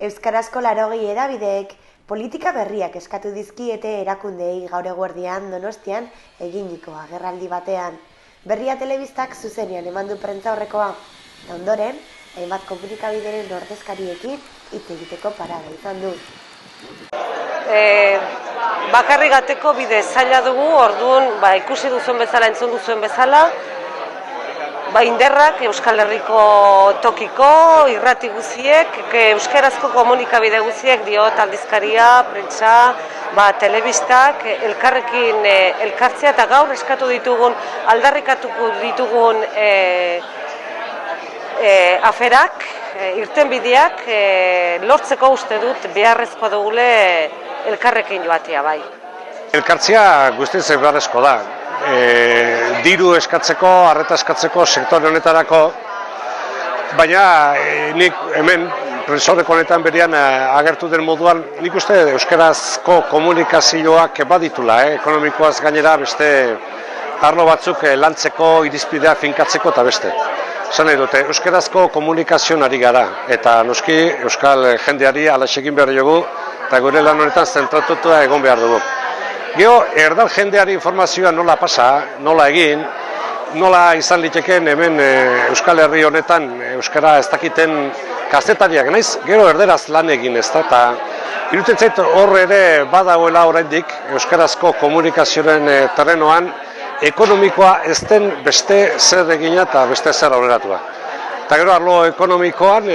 Euskarazko 80 hedabideek politika berriak eskatu dizkiete erakundeei gaur eguerdian Donostian eginiko agerraldi batean. Berria telebistak zuzenean eman du prentsaurrekoa. Ondoren, hainbat komunikabideren ordezkariekin hitz egiteko parada izan du. Bakarrik ateko bide zaila dugu, orduan ikusi duzuen bezala, entzun duzuen bezala, inderrak Euskal Herriko tokiko, irrati guziek, euskarazko komunikabide guziek diot aldizkaria, prentsa, telebistak, elkarrekin elkartzea eta gaur eskatu ditugun, aldarrikatuko ditugun aferak, irtenbideak lortzeko uste dut beharrezko dugule elkarrekin joatea bai. Elkartzea guztiz beharrezko da. Diru eskatzeko, arreta eskatzeko sektore honetarako, baina nik hemen prentsaurreko honetan berean agertu den moduan, nik uste euskarazko komunikazioak baditula, ekonomikoaz gainera beste arlo batzuk lantzeko, irizpidea finkatzeko eta beste. Esan nahi dute, euskarazko komunikazioan ari gara, eta noski euskal jendeari alaxe egin behar dugu, eta gure lan honetan zentratuta egon behar dugu. Gero, erdal jendeari informazioa nola pasa, nola egin, nola izan litekeen hemen Euskal Herri honetan euskara ez dakiten kazetariak naiz, gero erderaz lan egin ez da, eta iruditzen zait hor ere badagoela oraindik euskarazko komunikazioaren terrenoan ekonomikoa ez den beste zer egina eta beste zer aurreratua. Eta gero arlo ekonomikoan,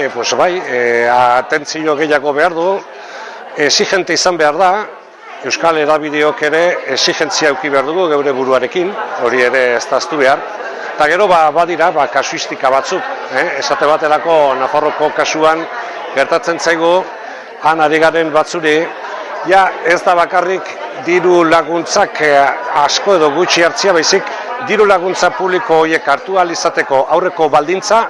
atentzio gehiago behar du, exigente izan behar da, Euskal hedabideok ere exigentzia eduki behar dugu geure buruarekin, hori ere ez da ahaztu behar. Eta gero badira kasuistika batzuk, esate baterako Nafarroko kasuan gertatzen zaigu, han ari garen batzuri, ez da bakarrik diru laguntzak asko edo gutxi hartzia, baizik diru laguntza publiko horiek hartu ahal izateko aurreko baldintza,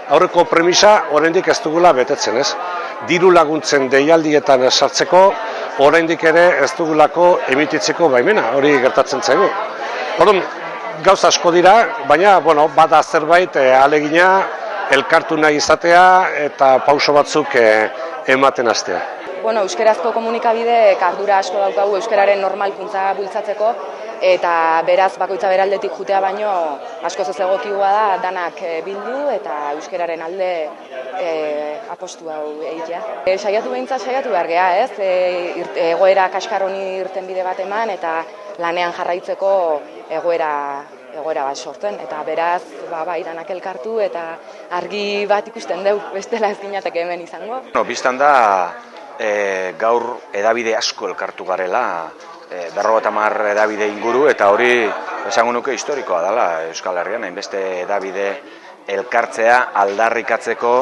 aurreko premisa oraindik ez dugula betetzen, ez? Diru laguntzen deialdietan sartzeko oraindik ere ez dugulako emititzeko baimena, hori gertatzen zaigu. Orduan, gauza asko dira, baina bada zerbait ahalegina elkartu nahi izatea eta pauso batzuk ematen hastea. Euskarazko komunikabideek ardura asko daukagu euskararen normalkuntza bultzatzeko, eta beraz bakoitza beraldetik jutea baino askoz ez egokiua da danak bildu eta euskararen alde apostu hau egitea. Saiatu behar gea, ez? Egoera kaskar honi irtenbide bat eman eta lanean jarraitzeko egoera bat sortzen, eta beraz danak elkartu eta argi bat ikusten dugu, bestela ez ginateke hemen izango. Bistan da gaur hedabide asko elkartu garela, 50 hedabide inguru, eta hori esango nuke historikoa dela Euskal Herrian, hainbeste hedabide elkartzea aldarrikatzeko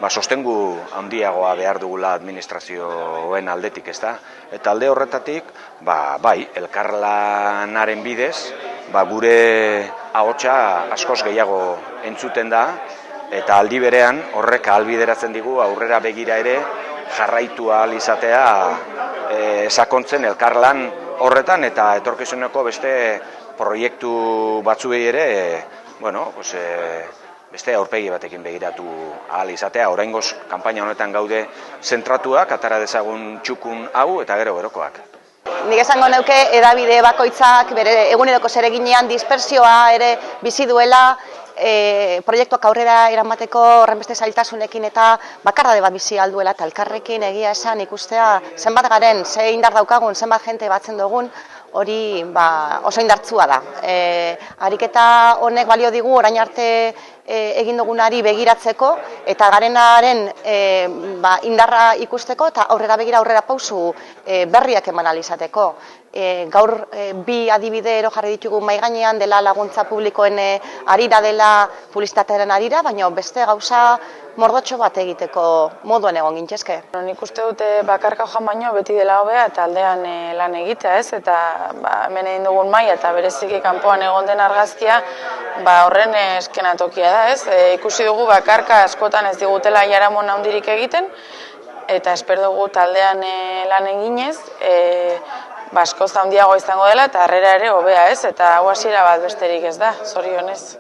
sostengu handiagoa behar dugula administrazioen aldetik, ez da? Eta alde horretatik, elkarlanaren bidez, gure ahotsa askoz gehiago entzuten da, eta aldi berean horrek ahalbideratzen digu aurrera begira ere jarraitu ahal izatea sakontzen elkarlan horretan, eta etorkizuneko beste proiektu batzuei ere, beste aurpegi batekin begiratu ahal izatea. Oraingoz kanpaina honetan gaude zentratuak, atara dezagun txukun hau eta gero berokoak. Nik esango neuke hedabide bakoitzak bere eguneroko zereginean dispertsioa ere bizi duela, proiektuak aurrera eramateko horrenbeste zailtasunekin eta bakardade bat bizi alduela, eta elkarrekin egia esan ikustea zenbat garen, ze indar daukagun, zenbat jente batzen dugun, hori oso indartsua da. Ariketa honek balio digu orain arte egin dugunari begiratzeko eta garenaren indarra ikusteko eta aurrera begira aurrera pausu berriak eman ahal izateko. Gaur bi adibide ero jarri ditugu mahai gainean, dela laguntza publikoen arira, dela publizitatearen arira, baina beste gauza mordotxo bat egiteko moduan egon gintzezke. Nik uste dute bakarka joan baino beti dela hobea eta aldean lan egitea, ez? Eta hemen egin dugun maila eta bereziki kanpoan egon den argazkia horren eskenatokia da, ez? Ikusi dugu bakarka askotan ez digutela jaramon handirik egiten, eta espero dugu taldean lan eginez, askoz handiago izango dela eta harrera ere hobea, ez? Eta hau hasiera bat besterik ez da, zorionez.